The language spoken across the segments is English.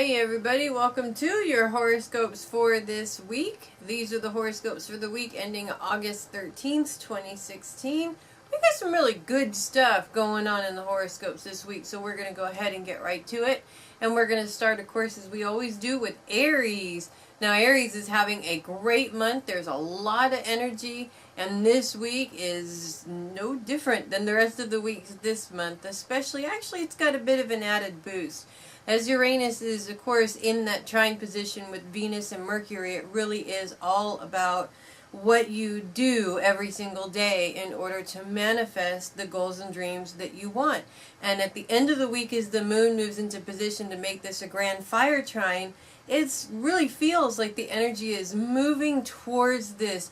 Hi everybody, welcome to your horoscopes for this week. These are the horoscopes for the week ending August 13th, 2016. We got some really good stuff going on in the horoscopes this week, so we're going to go ahead and get right to it. And we're going to start, of course, as we always do, with Aries. Now, Aries is having a great month. There's a lot of energy, and this week is no different than the rest of the weeks this month, especially, actually, it's got a bit of an added boost. As Uranus is, of course, in that trine position with Venus and Mercury, it really is all about what you do every single day in order to manifest the goals and dreams that you want. And at the end of the week, as the moon moves into position to make this a grand fire trine, it really feels like the energy is moving towards this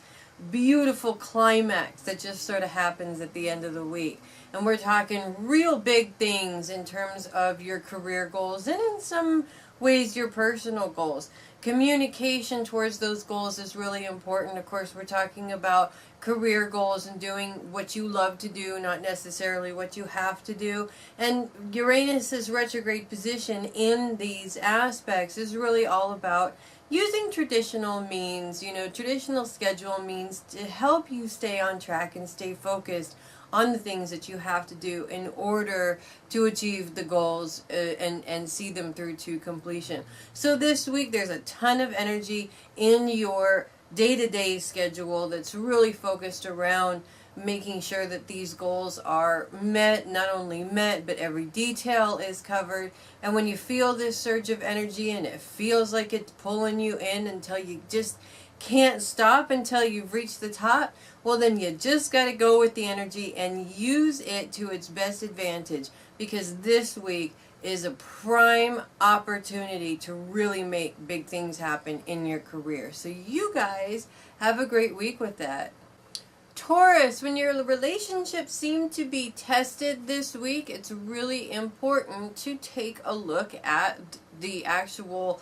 beautiful climax that just sort of happens at the end of the week. And we're talking real big things in terms of your career goals and in some ways your personal goals. Communication towards those goals is really important. Of course, we're talking about career goals and doing what you love to do, not necessarily what you have to do. And Uranus's retrograde position in these aspects is really all about using traditional means, traditional schedule means to help you stay on track and stay focused on the things that you have to do in order to achieve the goals and see them through to completion. So this week there's a ton of energy in your day-to-day schedule that's really focused around making sure that these goals are met, not only met, but every detail is covered. And when you feel this surge of energy and it feels like it's pulling you in until you just can't stop until you've reached the top, well then you just got to go with the energy and use it to its best advantage, because this week is a prime opportunity to really make big things happen in your career. So you guys have a great week with that. Taurus, when your relationships seem to be tested this week, it's really important to take a look at the actual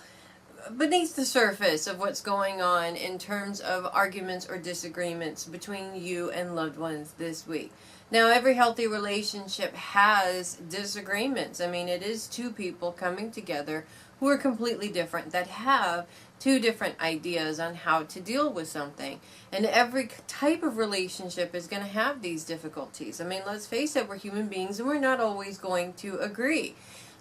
beneath the surface of what's going on in terms of arguments or disagreements between you and loved ones this week. Now, every healthy relationship has disagreements. I mean, it is two people coming together who are completely different, that have two different ideas on how to deal with something. And every type of relationship is going to have these difficulties. I mean, let's face it, we're human beings and we're not always going to agree.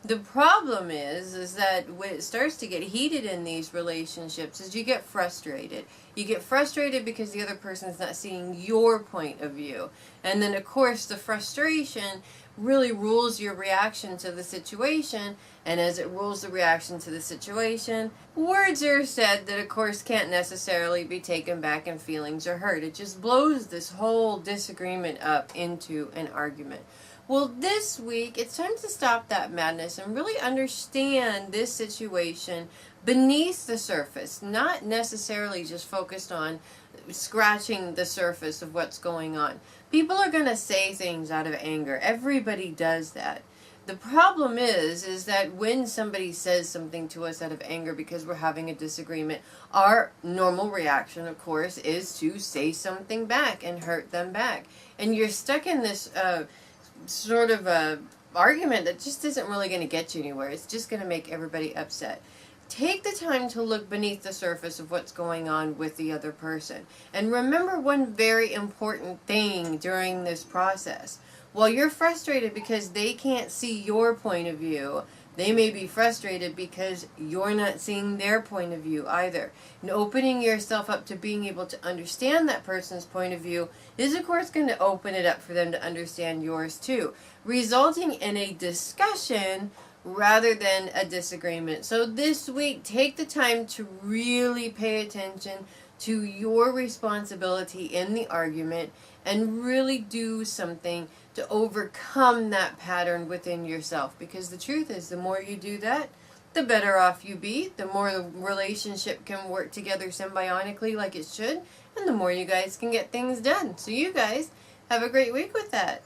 The problem is that when it starts to get heated in these relationships is you get frustrated. You get frustrated because the other person's not seeing your point of view. And then, of course, the frustration really rules your reaction to the situation. And as it rules the reaction to the situation, words are said that, of course, can't necessarily be taken back and feelings are hurt. It just blows this whole disagreement up into an argument. Well, this week, it's time to stop that madness and really understand this situation beneath the surface, not necessarily just focused on scratching the surface of what's going on. People are going to say things out of anger. Everybody does that. The problem is that when somebody says something to us out of anger because we're having a disagreement, our normal reaction, of course, is to say something back and hurt them back. And you're stuck in this sort of a argument that just isn't really going to get you anywhere. It's just going to make everybody upset. Take the time to look beneath the surface of what's going on with the other person. And remember one very important thing during this process. While you're frustrated because they can't see your point of view, they may be frustrated because you're not seeing their point of view either. And opening yourself up to being able to understand that person's point of view is, of course, going to open it up for them to understand yours too, resulting in a discussion rather than a disagreement. So this week, take the time to really pay attention to your responsibility in the argument and really do something to overcome that pattern within yourself. Because the truth is, the more you do that, the better off you be, the more the relationship can work together symbiotically like it should, and the more you guys can get things done. So you guys have a great week with that.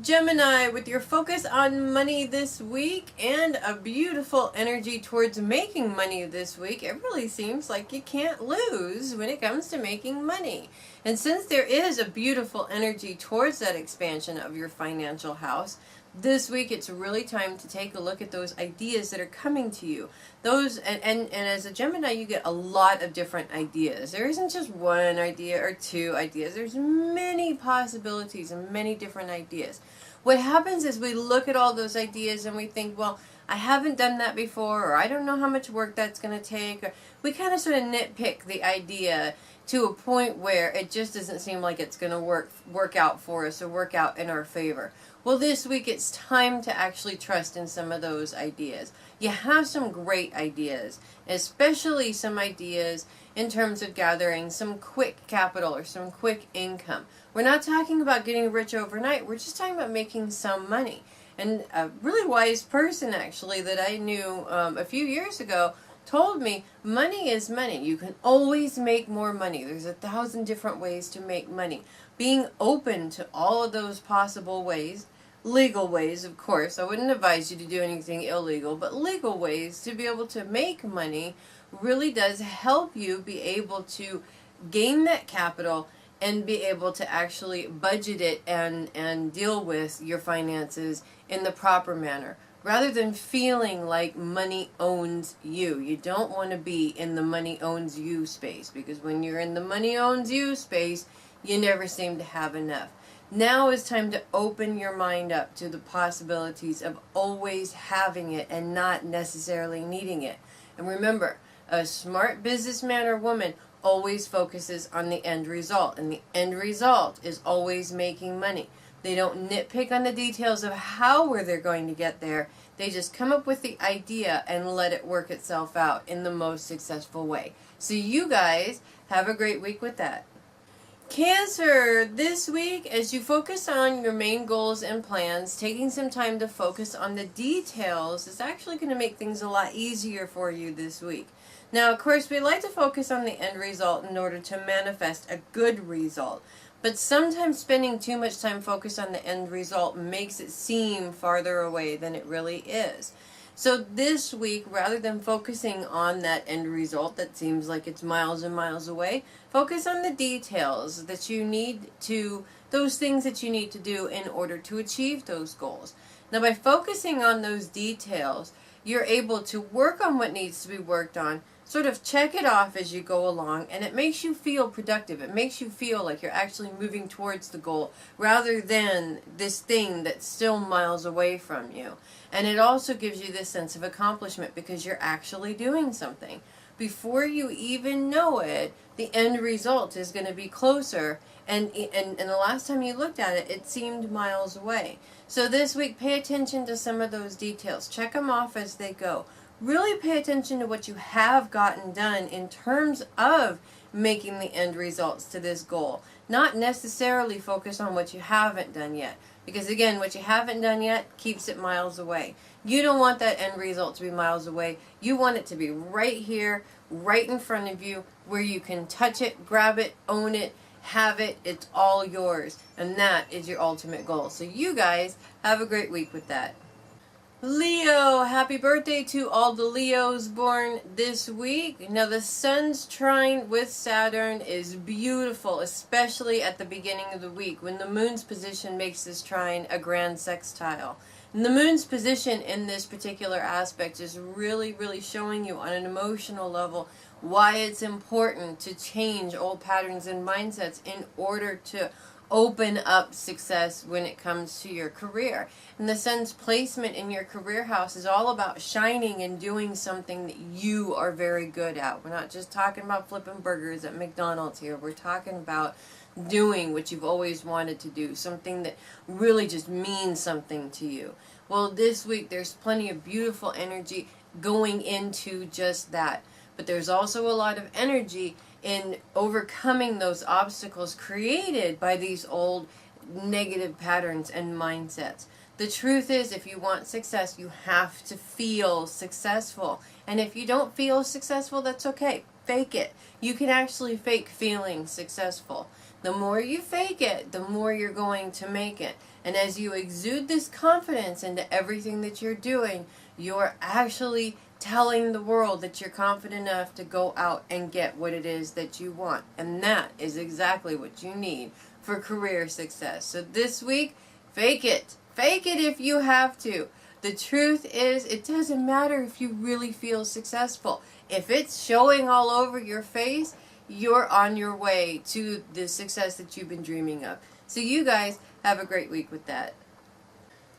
Gemini, with your focus on money this week and a beautiful energy towards making money this week, it really seems like you can't lose when it comes to making money. And since there is a beautiful energy towards that expansion of your financial house, This week, it's really time to take a look at those ideas that are coming to you. Those, and as a Gemini, you get a lot of different ideas. There isn't just one idea or two ideas. There's many possibilities and many different ideas. What happens is we look at all those ideas and we think, well, I haven't done that before, or I don't know how much work that's going to take. Or we kind of sort of nitpick the idea to a point where it just doesn't seem like it's going to work out for us or work out in our favor. Well, this week it's time to actually trust in some of those ideas. You have some great ideas, especially some ideas in terms of gathering some quick capital or some quick income. We're not talking about getting rich overnight. We're just talking about making some money. And a really wise person, actually, that I knew a few years ago told me, money is money. You can always make more money. There's 1,000 different ways to make money. Being open to all of those possible ways, legal ways, of course. I wouldn't advise you to do anything illegal, but legal ways to be able to make money really does help you be able to gain that capital and be able to actually budget it and deal with your finances in the proper manner, rather than feeling like money owns you. You don't want to be in the money owns you space, because when you're in the money owns you space, you never seem to have enough. Now is time to open your mind up to the possibilities of always having it and not necessarily needing it. And remember, a smart businessman or woman always focuses on the end result, and the end result is always making money. They don't nitpick on the details of how they're going to get there. They just come up with the idea and let it work itself out in the most successful way. So you guys have a great week with that. Cancer, this week, as you focus on your main goals and plans, taking some time to focus on the details is actually going to make things a lot easier for you this week. Now, of course, we like to focus on the end result in order to manifest a good result. But sometimes spending too much time focused on the end result makes it seem farther away than it really is. So this week, rather than focusing on that end result that seems like it's miles and miles away, focus on the details that you need to, those things that you need to do in order to achieve those goals. Now, by focusing on those details, you're able to work on what needs to be worked on, sort of check it off as you go along, and it makes you feel productive. It makes you feel like you're actually moving towards the goal rather than this thing that's still miles away from you. And it also gives you this sense of accomplishment because you're actually doing something. Before you even know it, the end result is going to be closer, and the last time you looked at it, it seemed miles away. So this week, pay attention to some of those details. Check them off as they go. Really pay attention to what you have gotten done in terms of making the end results to this goal. Not necessarily focus on what you haven't done yet. Because again, what you haven't done yet keeps it miles away. You don't want that end result to be miles away. You want it to be right here, right in front of you, where you can touch it, grab it, own it, have it. It's all yours. And that is your ultimate goal. So you guys have a great week with that. Leo, happy birthday to all the Leos born this week. Now, the Sun's trine with Saturn is beautiful, especially at the beginning of the week when the Moon's position makes this trine a grand sextile. And the Moon's position in this particular aspect is really, really showing you on an emotional level why it's important to change old patterns and mindsets in order to open up success when it comes to your career. And the Sun's placement in your career house is all about shining and doing something that you are very good at. We're not just talking about flipping burgers at McDonald's here. We're talking about doing what you've always wanted to do, something that really just means something to you. Well, this week there's plenty of beautiful energy going into just that. But there's also a lot of energy in overcoming those obstacles created by these old negative patterns and mindsets. The truth is, if you want success, you have to feel successful. And if you don't feel successful, that's okay. Fake it. You can actually fake feeling successful. The more you fake it, the more you're going to make it. And as you exude this confidence into everything that you're doing, you're actually telling the world that you're confident enough to go out and get what it is that you want. And that is exactly what you need for career success. So this week, fake it. Fake it if you have to. The truth is, it doesn't matter if you really feel successful. If it's showing all over your face, you're on your way to the success that you've been dreaming of. So you guys have a great week with that.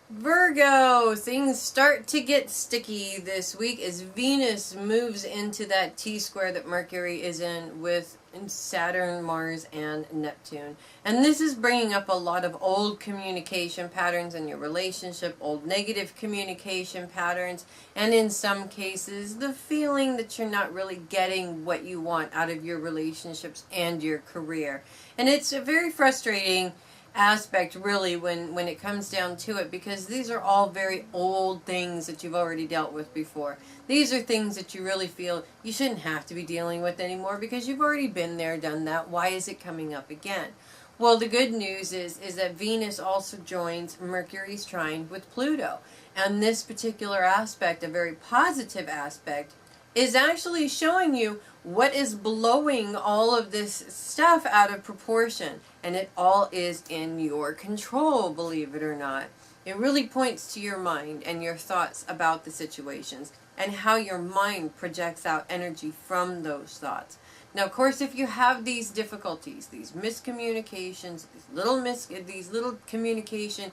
Virgo, things start to get sticky this week as Venus moves into that T-square that Mercury is in with Saturn, Mars, and Neptune. And this is bringing up a lot of old communication patterns in your relationship, old negative communication patterns, and in some cases, the feeling that you're not really getting what you want out of your relationships and your career. And it's a very frustrating aspect really when it comes down to it, because these are all very old things that you've already dealt with before. These are things that you really feel you shouldn't have to be dealing with anymore because you've already been there, done that. Why is it coming up again? Well, the good news is that Venus also joins Mercury's trine with Pluto, and this particular aspect, a very positive aspect, is actually showing you what is blowing all of this stuff out of proportion. And it all is in your control, believe it or not. It really points to your mind and your thoughts about the situations and how your mind projects out energy from those thoughts. Now, of course, if you have these difficulties, these miscommunications, these little communication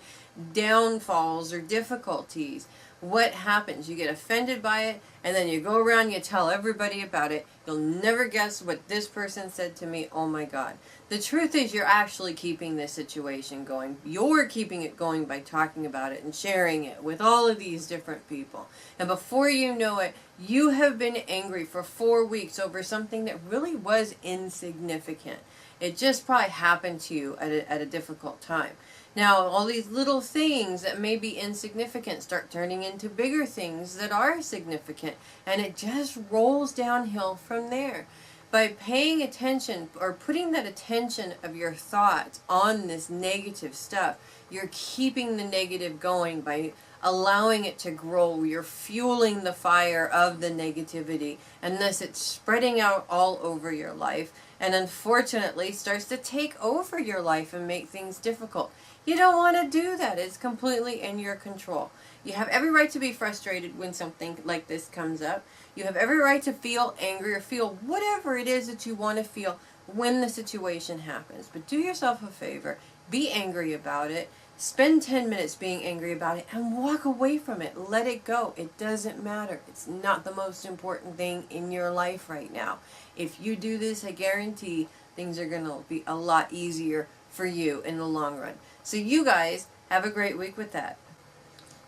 downfalls or difficulties, what happens? You get offended by it, and then you go around, you tell everybody about it. You'll never guess what this person said to me. Oh my God. The truth is you're actually keeping this situation going. You're keeping it going by talking about it and sharing it with all of these different people. And before you know it, you have been angry for 4 weeks over something that really was insignificant. It just probably happened to you at a difficult time. Now, all these little things that may be insignificant start turning into bigger things that are significant, and it just rolls downhill from there. By paying attention or putting that attention of your thoughts on this negative stuff, you're keeping the negative going by allowing it to grow. You're fueling the fire of the negativity, and thus it's spreading out all over your life, and unfortunately starts to take over your life and make things difficult. You don't want to do that. It's completely in your control. You have every right to be frustrated when something like this comes up. You have every right to feel angry or feel whatever it is that you want to feel when the situation happens. But do yourself a favor. Be angry about it. Spend 10 minutes being angry about it and walk away from it. Let it go. It doesn't matter. It's not the most important thing in your life right now. If you do this, I guarantee things are going to be a lot easier for you in the long run. So you guys have a great week with that.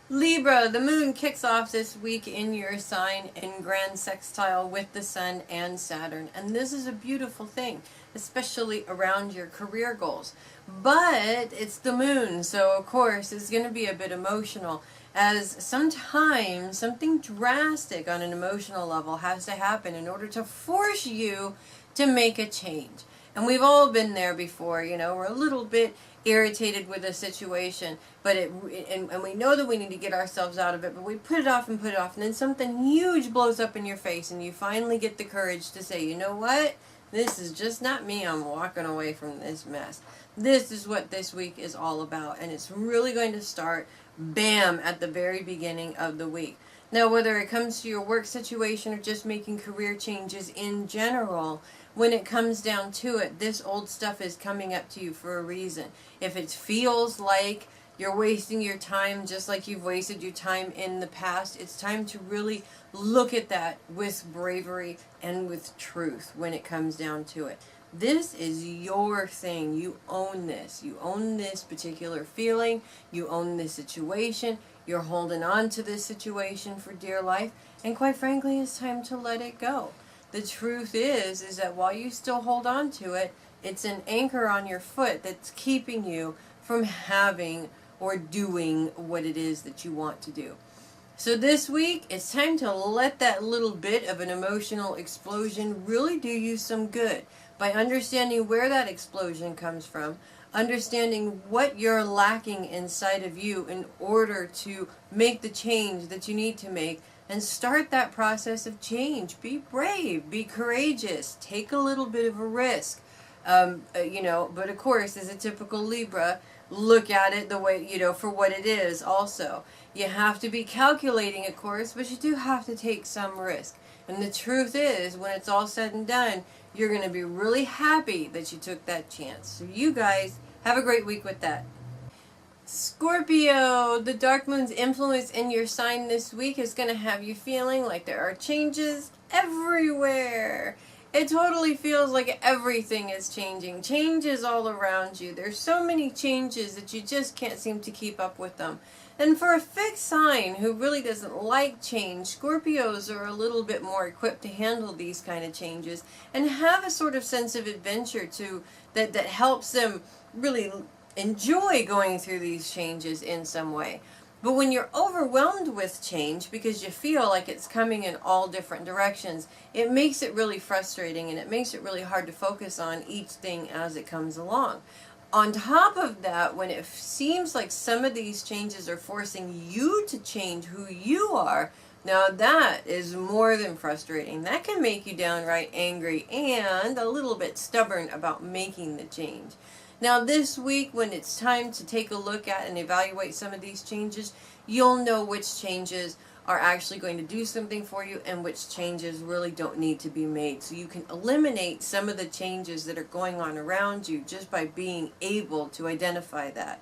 Libra, the moon kicks off this week in your sign in grand sextile with the sun and Saturn. And this is a beautiful thing, especially around your career goals. But it's the moon, so of course it's going to be a bit emotional, as sometimes something drastic on an emotional level has to happen in order to force you to make a change. And we've all been there before, you know, we're a little bit irritated with a situation, but and we know that we need to get ourselves out of it, but we put it off, and then something huge blows up in your face, and you finally get the courage to say, you know what, this is just not me, I'm walking away from this mess. This is what this week is all about, and it's really going to start, bam, at the very beginning of the week. Now, whether it comes to your work situation or just making career changes in general, when it comes down to it, this old stuff is coming up to you for a reason. If it feels like you're wasting your time just like you've wasted your time in the past, it's time to really look at that with bravery and with truth when it comes down to it. This is your thing. You own this. You own this particular feeling. You own this situation. You're holding on to this situation for dear life. And quite frankly, it's time to let it go. The truth is that while you still hold on to it, it's an anchor on your foot that's keeping you from having or doing what it is that you want to do. So this week, it's time to let that little bit of an emotional explosion really do you some good by understanding where that explosion comes from, understanding what you're lacking inside of you in order to make the change that you need to make, and start that process of change. Be brave, be courageous, take a little bit of a risk. But of course, as a typical Libra, look at it the way, for what it is also. You have to be calculating, of course, but you do have to take some risk. And the truth is, when it's all said and done, you're going to be really happy that you took that chance. So you guys have a great week with that. Scorpio, the dark moon's influence in your sign this week is going to have you feeling like there are changes everywhere. It totally feels like everything is changing. Change is all around you. There's so many changes that you just can't seem to keep up with them. And for a fixed sign who really doesn't like change, Scorpios are a little bit more equipped to handle these kind of changes and have a sort of sense of adventure too that helps them really enjoy going through these changes in some way. But when you're overwhelmed with change because you feel like it's coming in all different directions, it makes it really frustrating and it makes it really hard to focus on each thing as it comes along. On top of that, when it seems like some of these changes are forcing you to change who you are, now that is more than frustrating. That can make you downright angry and a little bit stubborn about making the change. Now this week, when it's time to take a look at and evaluate some of these changes, you'll know which changes are actually going to do something for you and which changes really don't need to be made. So you can eliminate some of the changes that are going on around you just by being able to identify that.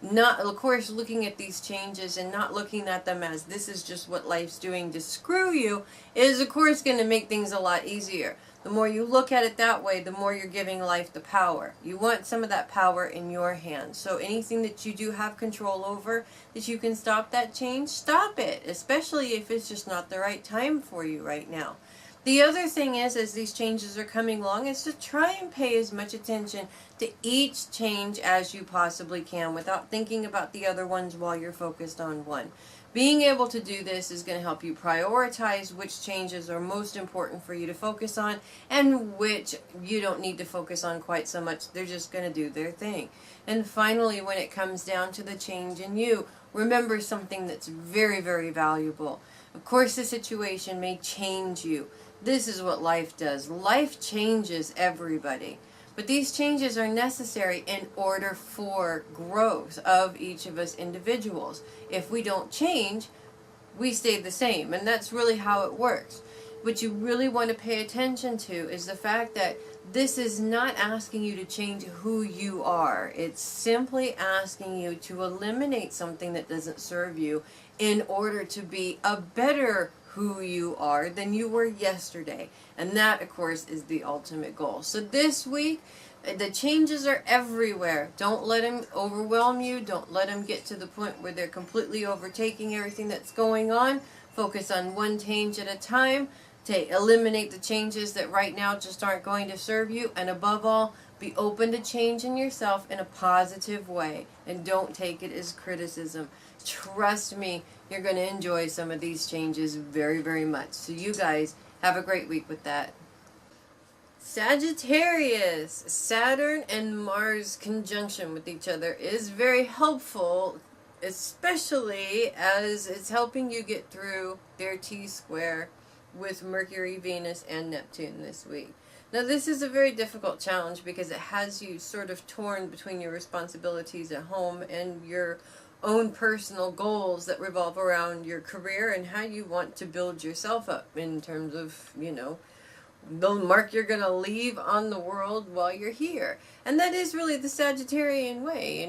Not, of course, looking at these changes and not looking at them as this is just what life's doing to screw you is, of course, going to make things a lot easier. The more you look at it that way, the more you're giving life the power. You want some of that power in your hands. So anything that you do have control over, that you can stop that change, stop it. Especially if it's just not the right time for you right now. The other thing is, as these changes are coming along, is to try and pay as much attention to each change as you possibly can without thinking about the other ones while you're focused on one. Being able to do this is going to help you prioritize which changes are most important for you to focus on and which you don't need to focus on quite so much. They're just going to do their thing. And finally, when it comes down to the change in you, remember something that's very, very valuable. Of course, the situation may change you. This is what life does. Life changes everybody. But these changes are necessary in order for growth of each of us individuals. If we don't change, we stay the same. And that's really how it works. What you really want to pay attention to is the fact that this is not asking you to change who you are. It's simply asking you to eliminate something that doesn't serve you in order to be a better who you are than you were yesterday. And that, of course, is the ultimate goal. So this week, the changes are everywhere. Don't let them overwhelm you. Don't let them get to the point where they're completely overtaking everything that's going on. Focus on one change at a time to eliminate the changes that right now just aren't going to serve you. And above all, be open to changing yourself in a positive way. And don't take it as criticism. Trust me, you're going to enjoy some of these changes very, very much. So you guys have a great week with that. Sagittarius, Saturn and Mars conjunction with each other is very helpful, especially as it's helping you get through their T-square with Mercury, Venus, and Neptune this week. Now this is a very difficult challenge because it has you sort of torn between your responsibilities at home and your own personal goals that revolve around your career and how you want to build yourself up in terms of, the mark you're going to leave on the world while you're here. And that is really the Sagittarian way,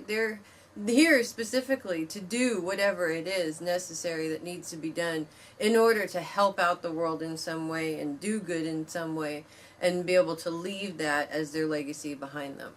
they're here specifically to do whatever it is necessary that needs to be done in order to help out the world in some way and do good in some way and be able to leave that as their legacy behind them.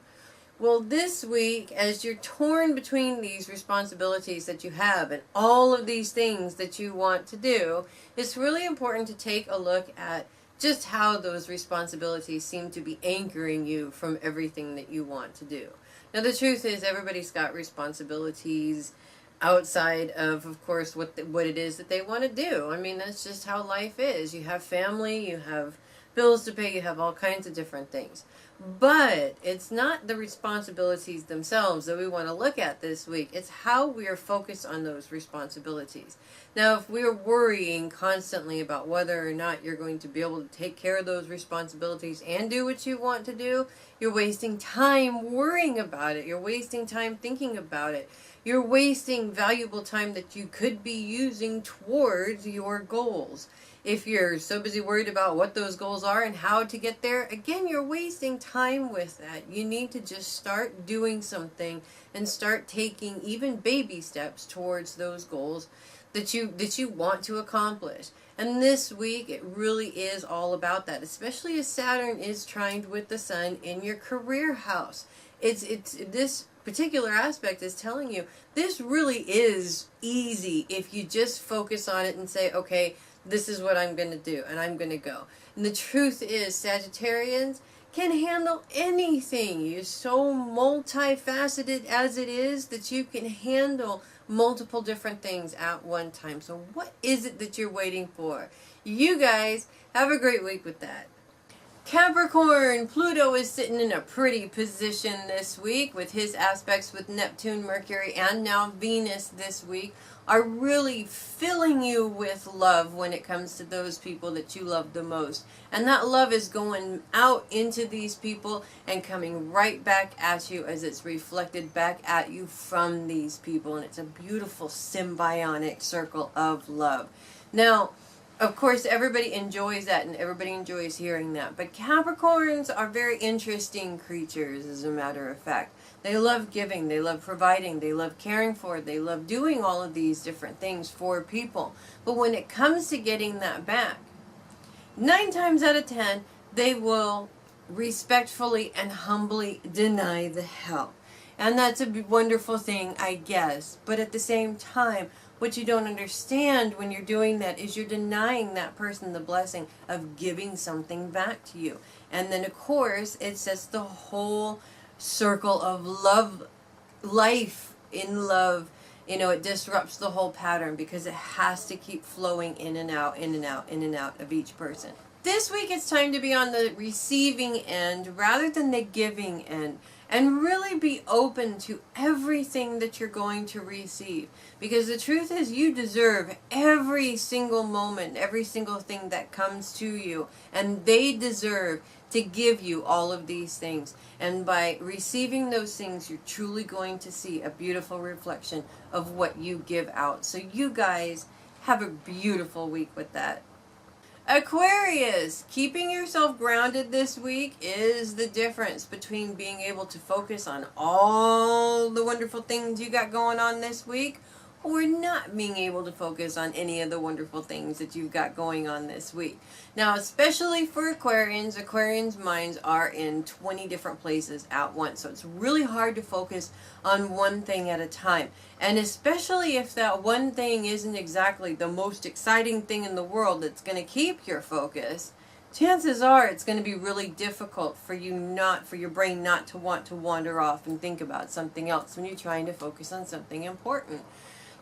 Well, this week, as you're torn between these responsibilities that you have and all of these things that you want to do, it's really important to take a look at just how those responsibilities seem to be anchoring you from everything that you want to do. Now, the truth is everybody's got responsibilities outside of course, what it is that they want to do. I mean, that's just how life is. You have family, you have bills to pay, you have all kinds of different things. But it's not the responsibilities themselves that we want to look at this week. It's how we are focused on those responsibilities. Now, if we're worrying constantly about whether or not you're going to be able to take care of those responsibilities and do what you want to do, you're wasting time worrying about it. You're wasting time thinking about it. You're wasting valuable time that you could be using towards your goals. If you're so busy worried about what those goals are and how to get there, again, you're wasting time with that. You need to just start doing something and start taking even baby steps towards those goals that you want to accomplish. And this week, it really is all about that, especially as Saturn is trined with the Sun in your career house. It's this particular aspect is telling you this really is easy if you just focus on it and say, okay, this is what I'm going to do, and I'm going to go. And the truth is, Sagittarians can handle anything. You're so multifaceted as it is that you can handle multiple different things at one time. So what is it that you're waiting for? You guys have a great week with that. Capricorn, Pluto is sitting in a pretty position this week with his aspects with Neptune, Mercury, and now Venus this week are really filling you with love when it comes to those people that you love the most. And that love is going out into these people and coming right back at you as it's reflected back at you from these people. And it's a beautiful symbiotic circle of love. Now, of course, everybody enjoys that and everybody enjoys hearing that. But Capricorns are very interesting creatures, as a matter of fact. They love giving, they love providing, they love caring for, they love doing all of these different things for people. But when it comes to getting that back, 9 times out of 10, they will respectfully and humbly deny the help. And that's a wonderful thing, I guess. But at the same time, what you don't understand when you're doing that is you're denying that person the blessing of giving something back to you. And then, of course, it sets the whole circle of love, life in love, it disrupts the whole pattern because it has to keep flowing in and out, in and out, in and out of each person. This week it's time to be on the receiving end rather than the giving end, and really be open to everything that you're going to receive. Because the truth is, you deserve every single moment, every single thing that comes to you, and they deserve to give you all of these things. And by receiving those things, you're truly going to see a beautiful reflection of what you give out. So you guys have a beautiful week with that. Aquarius, keeping yourself grounded this week is the difference between being able to focus on all the wonderful things you got going on this week, or not being able to focus on any of the wonderful things that you've got going on this week. Now, especially for Aquarians' minds are in 20 different places at once, so it's really hard to focus on one thing at a time. And especially if that one thing isn't exactly the most exciting thing in the world that's going to keep your focus, chances are it's going to be really difficult for your brain not to want to wander off and think about something else when you're trying to focus on something important.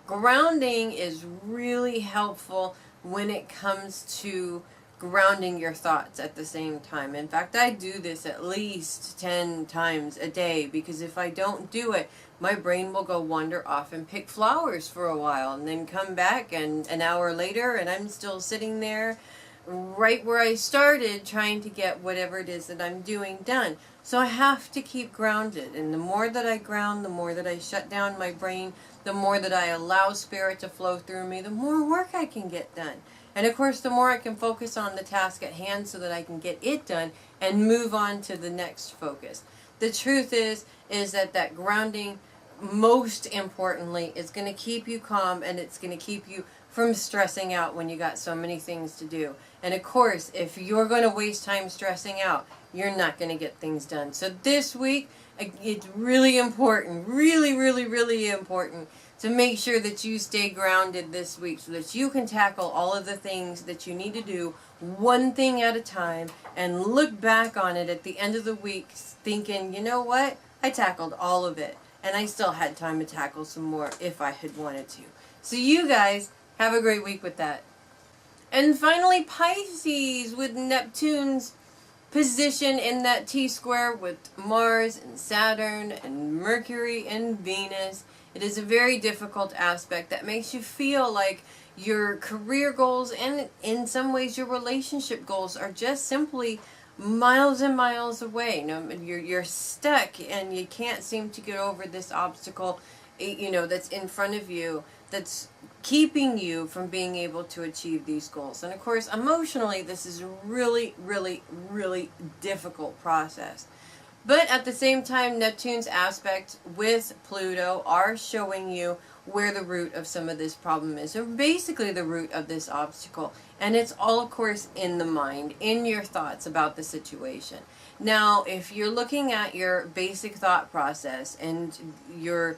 Grounding is really helpful when it comes to grounding your thoughts at the same time. In fact, I do this at least 10 times a day, because if I don't do it, my brain will go wander off and pick flowers for a while and then come back, and an hour later and I'm still sitting there right where I started trying to get whatever it is that I'm doing done. So I have to keep grounded, and the more that I ground, the more that I shut down my brain, the more that I allow spirit to flow through me, the more work I can get done. And of course, the more I can focus on the task at hand so that I can get it done and move on to the next focus. The truth is that grounding, most importantly, is going to keep you calm, and it's going to keep you from stressing out when you got so many things to do. And of course, if you're going to waste time stressing out, you're not going to get things done. So this week, it's really important, really, really, really important to make sure that you stay grounded this week so that you can tackle all of the things that you need to do one thing at a time and look back on it at the end of the week thinking, you know what, I tackled all of it and I still had time to tackle some more if I had wanted to. So you guys have a great week with that. And finally, Pisces with Neptune's position in that T-square with Mars and Saturn and Mercury and Venus. It is a very difficult aspect that makes you feel like your career goals and in some ways your relationship goals are just simply miles and miles away. You're stuck and you can't seem to get over this obstacle, that's in front of you, that's keeping you from being able to achieve these goals. And of course, emotionally, this is a really, really, really difficult process. But at the same time, Neptune's aspect with Pluto are showing you where the root of some of this problem is, or basically the root of this obstacle. And it's all, of course, in the mind, in your thoughts about the situation. Now, if you're looking at your basic thought process and you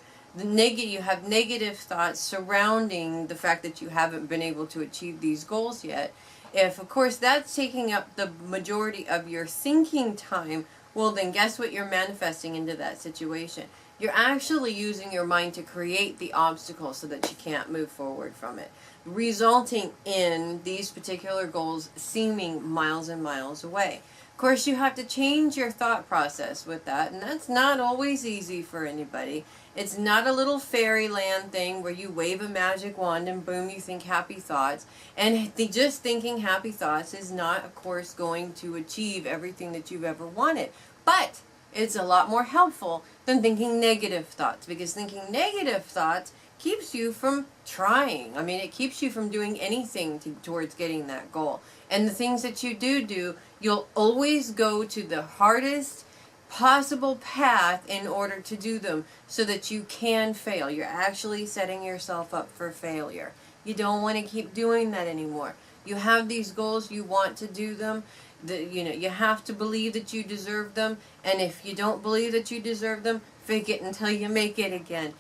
have negative thoughts surrounding the fact that you haven't been able to achieve these goals yet, if, of course, that's taking up the majority of your thinking time, well, then guess what you're manifesting into that situation? You're actually using your mind to create the obstacle so that you can't move forward from it, resulting in these particular goals seeming miles and miles away. Of course, you have to change your thought process with that, and that's not always easy for anybody. It's not a little fairyland thing where you wave a magic wand and boom, you think happy thoughts. And just thinking happy thoughts is not, of course, going to achieve everything that you've ever wanted. But it's a lot more helpful than thinking negative thoughts, because thinking negative thoughts keeps you from trying. I mean, it keeps you from doing anything towards getting that goal. And the things that you do, you'll always go to the hardest possible path in order to do them so that you can fail. You're actually setting yourself up for failure. You don't want to keep doing that anymore. You have these goals, you want to do them. You have to believe that you deserve them, and if you don't believe that you deserve them, fake it until you make it again.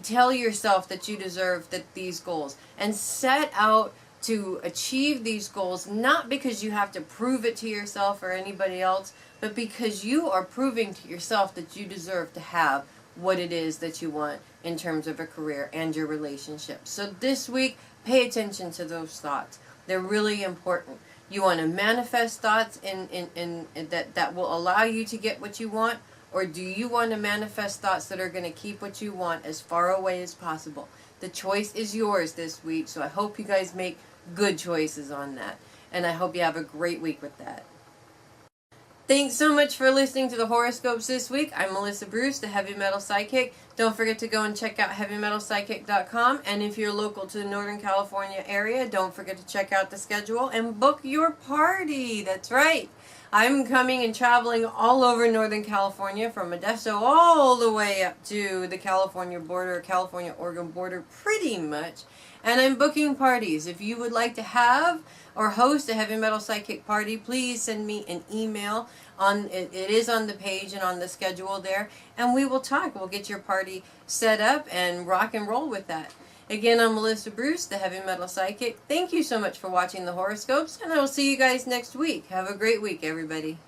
Tell yourself that you deserve these goals, and set out to achieve these goals, not because you have to prove it to yourself or anybody else, but because you are proving to yourself that you deserve to have what it is that you want in terms of a career and your relationship. So this week, pay attention to those thoughts. They're really important. You want to manifest thoughts that will allow you to get what you want, or do you want to manifest thoughts that are going to keep what you want as far away as possible? The choice is yours this week, so I hope you guys make good choices on that. And I hope you have a great week with that. Thanks so much for listening to the horoscopes this week. I'm Melissa Bruce, the Heavy Metal Psychic. Don't forget to go and check out HeavyMetalPsychic.com. And if you're local to the Northern California area, don't forget to check out the schedule and book your party. That's right. I'm coming and traveling all over Northern California, from Modesto all the way up to the California border, California-Oregon border, pretty much. And I'm booking parties. If you would like to have or host a Heavy Metal Psychic party, please send me an email. It is on the page and on the schedule there, and we will talk. We'll get your party set up and rock and roll with that. Again, I'm Melissa Bruce, the Heavy Metal Psychic. Thank you so much for watching the horoscopes, and I will see you guys next week. Have a great week, everybody.